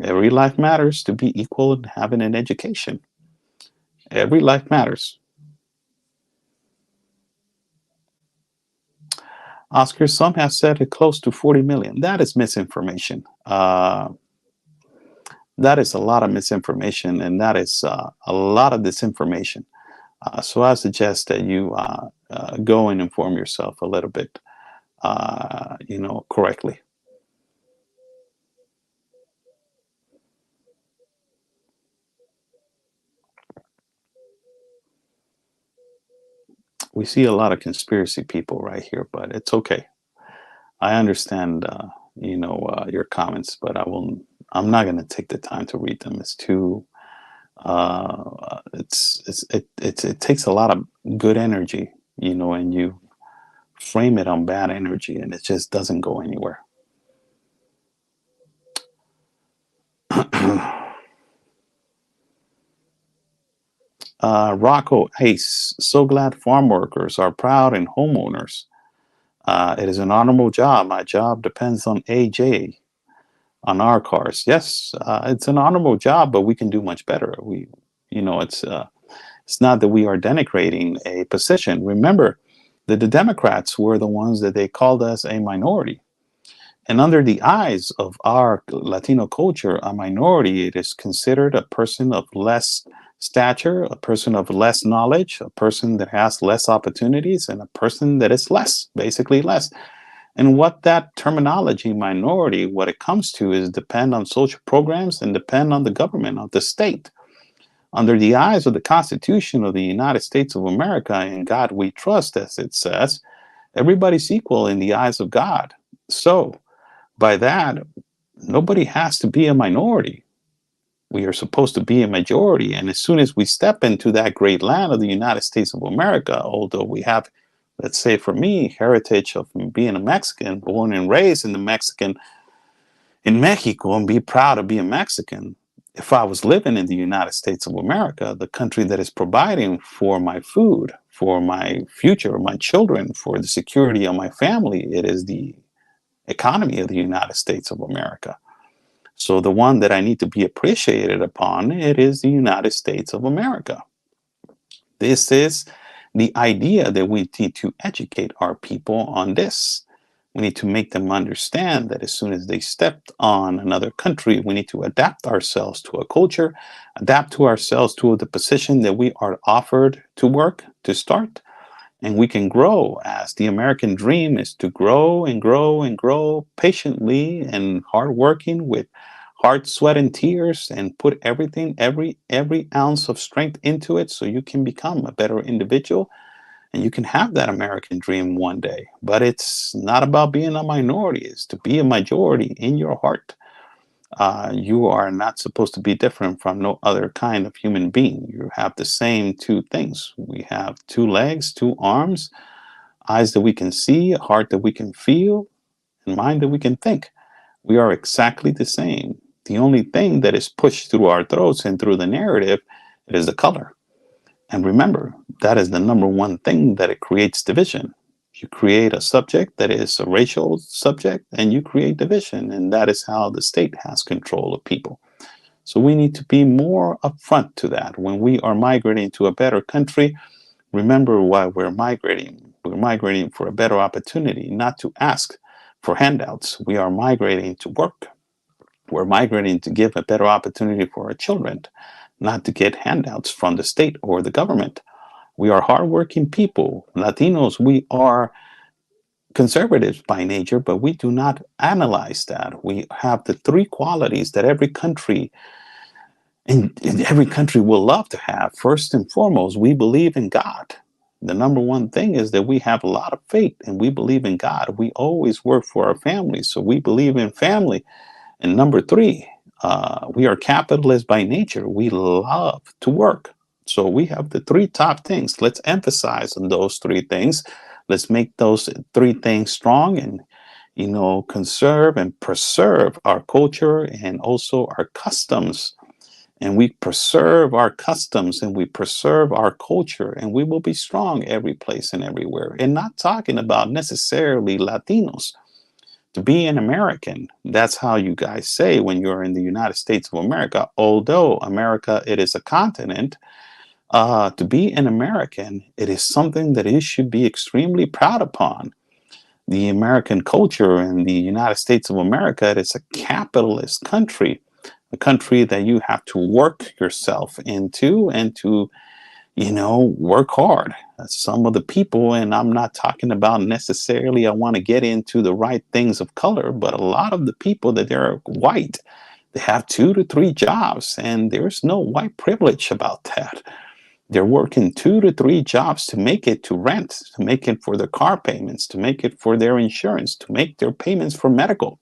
Speaker 1: Every life matters to be equal and having an education. Every life matters. Oscar, some have said it close to 40 million. That is misinformation. That is a lot of misinformation, and that is a lot of disinformation. So I suggest that you go and inform yourself a little bit, correctly. We see a lot of conspiracy people right here, but it's okay. I understand, your comments, but I'm not going to take the time to read them. It's too. It takes a lot of good energy, and you frame it on bad energy, and it just doesn't go anywhere. Rocco Ace, so glad farm workers are proud and homeowners. It is an honorable job. My job depends on AJ on our cars. Yes, it's an honorable job, but we can do much better. It's not that we are denigrating a position. Remember that the Democrats were the ones that they called us a minority. And under the eyes of our Latino culture, a minority, it is considered a person of less stature, a person of less knowledge, a person that has less opportunities, and a person that is less, basically less. And what that terminology, minority, what it comes to is depend on social programs and depend on the government of the state. Under the eyes of the Constitution of the United States of America, in God we trust, as it says, everybody's equal in the eyes of God. So, by that, nobody has to be a minority. We are supposed to be a majority. And as soon as we step into that great land of the United States of America, although we have, let's say for me, heritage of being a Mexican, born and raised in Mexico, and be proud to be a Mexican. If I was living in the United States of America, the country that is providing for my food, for my future, my children, for the security of my family, it is the economy of the United States of America. So the one that I need to be appreciated upon, it is the United States of America. This is the idea that we need to educate our people on this. We need to make them understand that as soon as they stepped on another country, we need to adapt ourselves to a culture, adapt to ourselves to the position that we are offered to work, to start, and we can grow, as the American dream is to grow and grow and grow patiently and hardworking with heart, sweat, and tears, and put everything, every ounce of strength into it, so you can become a better individual and you can have that American dream one day. But it's not about being a minority; it's to be a majority in your heart. You are not supposed to be different from no other kind of human being. You have the same two things. We have two legs, two arms, eyes that we can see, a heart that we can feel, and mind that we can think. We are exactly the same. The only thing that is pushed through our throats and through the narrative is the color. And remember, that is the number one thing that it creates division. You create a subject that is a racial subject, and you create division, and that is how the state has control of people. So we need to be more upfront to that. When we are migrating to a better country, remember why we're migrating. We're migrating for a better opportunity, not to ask for handouts. We are migrating to work. We're migrating to give a better opportunity for our children, not to get handouts from the state or the government. We are hardworking people. Latinos, we are conservatives by nature, but we do not analyze that. We have the three qualities that every country and every country will love to have. First and foremost, we believe in God. The number one thing is that we have a lot of faith and we believe in God. We always work for our families, so we believe in family. And number three, we are capitalists by nature. We love to work. So we have the three top things. Let's emphasize on those three things. Let's make those three things strong and, conserve and preserve our culture and also our customs. And we preserve our customs and we preserve our culture, and we will be strong every place and everywhere. And not talking about necessarily Latinos. To be an American, that's how you guys say when you're in the United States of America. Although America, it is a continent, to be an American, it is something that you should be extremely proud upon. The American culture in the United States of America, it is a capitalist country, a country that you have to work yourself into and to work hard. Some of the people, and I'm not talking about necessarily, I want to get into the right things of color, but a lot of the people that they're white, they have 2 to 3 jobs, and there's no white privilege about that. They're working 2 to 3 jobs to make it to rent, to make it for their car payments, to make it for their insurance, to make their payments for medical,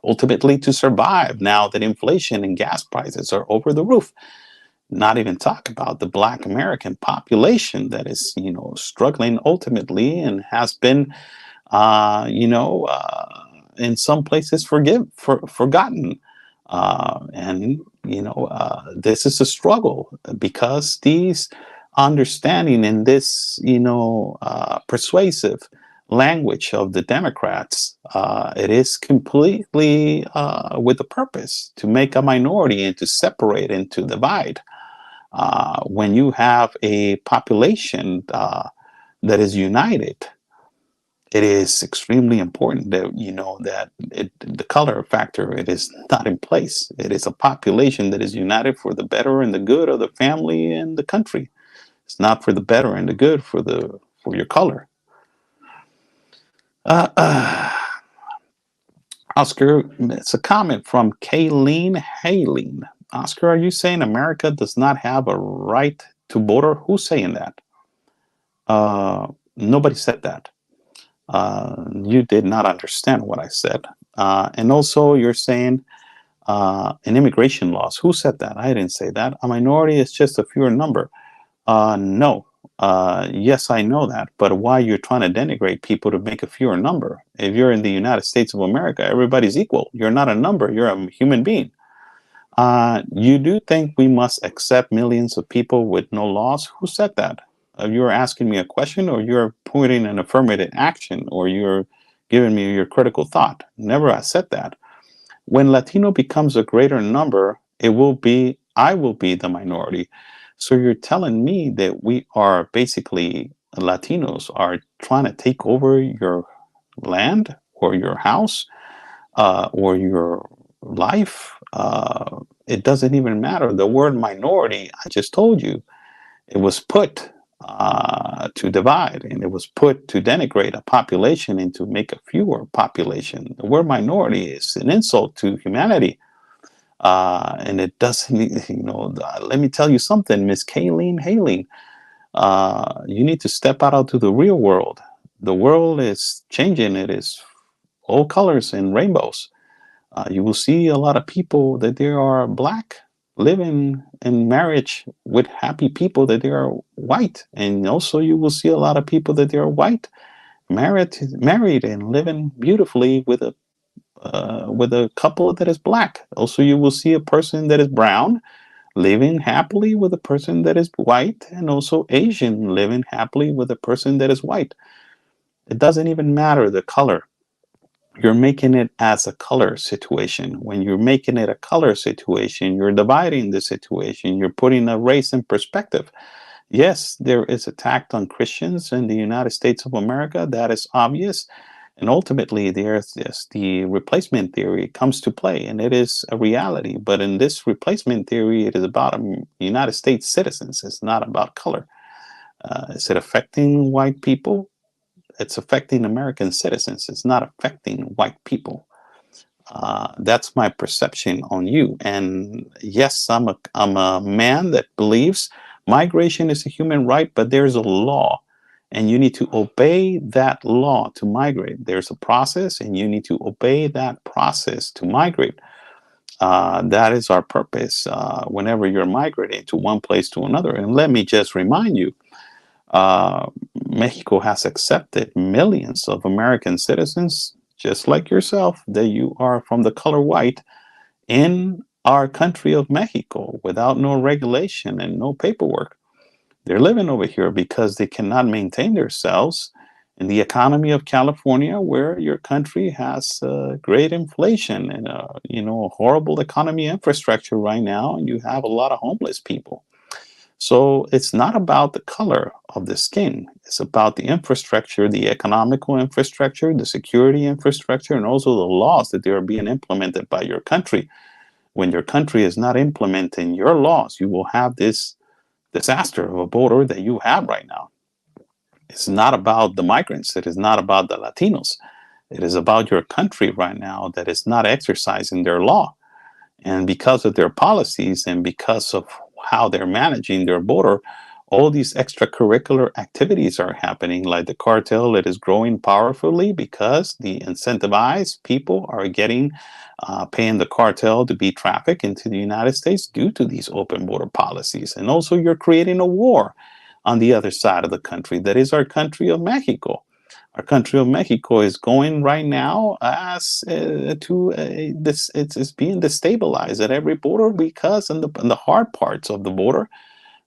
Speaker 1: ultimately to survive now that inflation and gas prices are over the roof. Not even talk about the Black American population that is, struggling ultimately and has been, in some places forgotten. And this is a struggle because these understanding and this, persuasive language of the Democrats, it is completely with a purpose to make a minority and to separate and to divide. When you have a population that is united, it is extremely important that the color factor, it is not in place. It is a population that is united for the better and the good of the family and the country. It's not for the better and the good for your color. Uh, uh, Oscar, it's a comment from Kayleen Haleen. Oscar, are you saying America does not have a right to vote? Who's saying that? Nobody said that. You did not understand what I said. And also, you're saying in immigration laws. Who said that? I didn't say that. A minority is just a fewer number. No. Yes, I know that. But why you're trying to denigrate people to make a fewer number? If you're in the United States of America, everybody's equal. You're not a number. You're a human being. You do think we must accept millions of people with no laws? Who said that? You're asking me a question, or you're putting an affirmative action, or you're giving me your critical thought. Never I said that. When Latino becomes a greater number, I will be the minority. So you're telling me that we are basically, Latinos are trying to take over your land or your house or your life. It doesn't even matter. The word minority, I just told you, it was put to divide, and it was put to denigrate a population and to make a fewer population. The word minority is an insult to humanity. And it doesn't, let me tell you something, Miss Haleen, you need to step out to the real world. The world is changing. It is all colors and rainbows. You will see a lot of people that they are black living in marriage with happy people that they are white, and also you will see a lot of people that they are white married and living beautifully with a couple that is black. Also, you will see a person that is brown living happily with a person that is white, and also Asian living happily with a person that is white. It doesn't even matter the color. You're making it as a color situation. When you're making it a color situation, you're dividing the situation. You're putting a race in perspective. Yes, there is attack on Christians in the United States of America. That is obvious. And ultimately, there's this, the replacement theory comes to play, and it is a reality. But in this replacement theory, it is about United States citizens. It's not about color. Is it affecting white people? It's affecting American citizens. It's not affecting white people. That's my perception on you. And yes, I'm a man that believes migration is a human right, but there's a law, and you need to obey that law to migrate. There's a process, and you need to obey that process to migrate. That is our purpose whenever you're migrating to one place to another. And let me just remind you, uh, Mexico has accepted millions of American citizens, just like yourself, that you are from the color white in our country of Mexico without no regulation and no paperwork. They're living over here because they cannot maintain themselves in the economy of California, where your country has great inflation and a horrible economy infrastructure right now, and you have a lot of homeless people. So it's not about the color of the skin. It's about the infrastructure, the economical infrastructure, the security infrastructure, and also the laws that they are being implemented by your country. When your country is not implementing your laws, you will have this disaster of a border that you have right now. It's not about the migrants. It is not about the Latinos. It is about your country right now that is not exercising their law. And because of their policies and because of how they're managing their border, all these extracurricular activities are happening, like the cartel that is growing powerfully because the incentivized people are getting paying the cartel to be trafficked into the United States due to these open border policies. And also you're creating a war on the other side of the country. That is our country of Mexico. Our country of Mexico is going right now as to this. It's being destabilized at every border because in the hard parts of the border,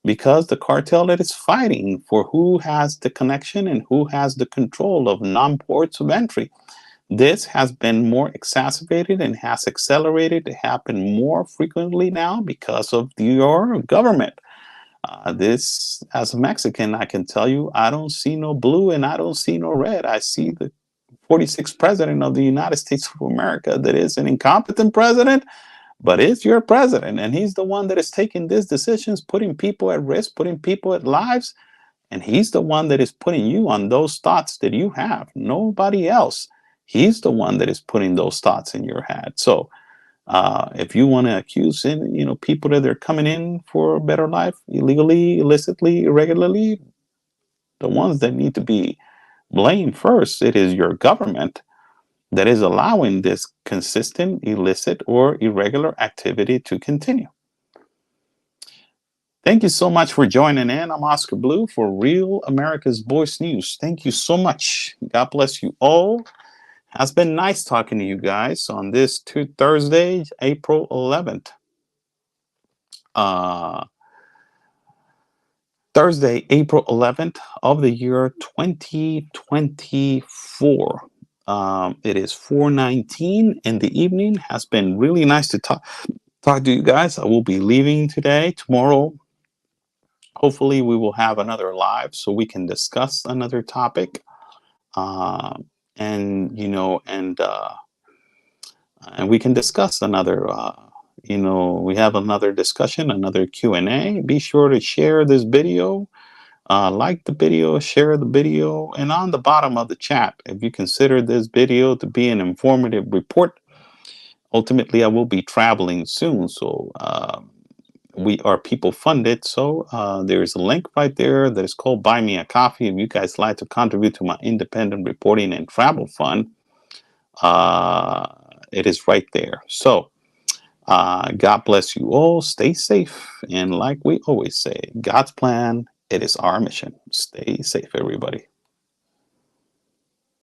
Speaker 1: because the cartel that is fighting for who has the connection and who has the control of non-ports of entry. This has been more exacerbated and has accelerated to happen more frequently now because of your government. This, as a Mexican, I can tell you, I don't see no blue and I don't see no red. I see the 46th president of the United States of America that is an incompetent president, but is your president. And he's the one that is taking these decisions, putting people at risk, putting people at lives. And he's the one that is putting you on those thoughts that you have. Nobody else. He's the one that is putting those thoughts in your head. So, if you want to accuse people that they're coming in for a better life illegally, illicitly, irregularly, the ones that need to be blamed first, it is your government that is allowing this consistent, illicit, or irregular activity to continue. Thank you so much for joining in. I'm Oscar Blue for Real America's Voice News. Thank you so much. God bless you all. Has been nice talking to you guys on this Thursday, April 11th. Thursday, April 11th of the year 2024. It is 4:19 in the evening. Has been really nice to talk to you guys. I will be leaving today. Tomorrow, hopefully, we will have another live so we can discuss another topic. And we can discuss another. We have another discussion, another Q&A. Be sure to share this video like the video, share the video, and on the bottom of the chat, if you consider this video to be an informative report, ultimately I will be traveling soon, so we are people funded, so there's a link right there that is called Buy Me a Coffee. If you guys like to contribute to my independent reporting and travel fund, it is right there. So God bless you all. Stay safe. And like we always say, God's plan, it is our mission. Stay safe, everybody.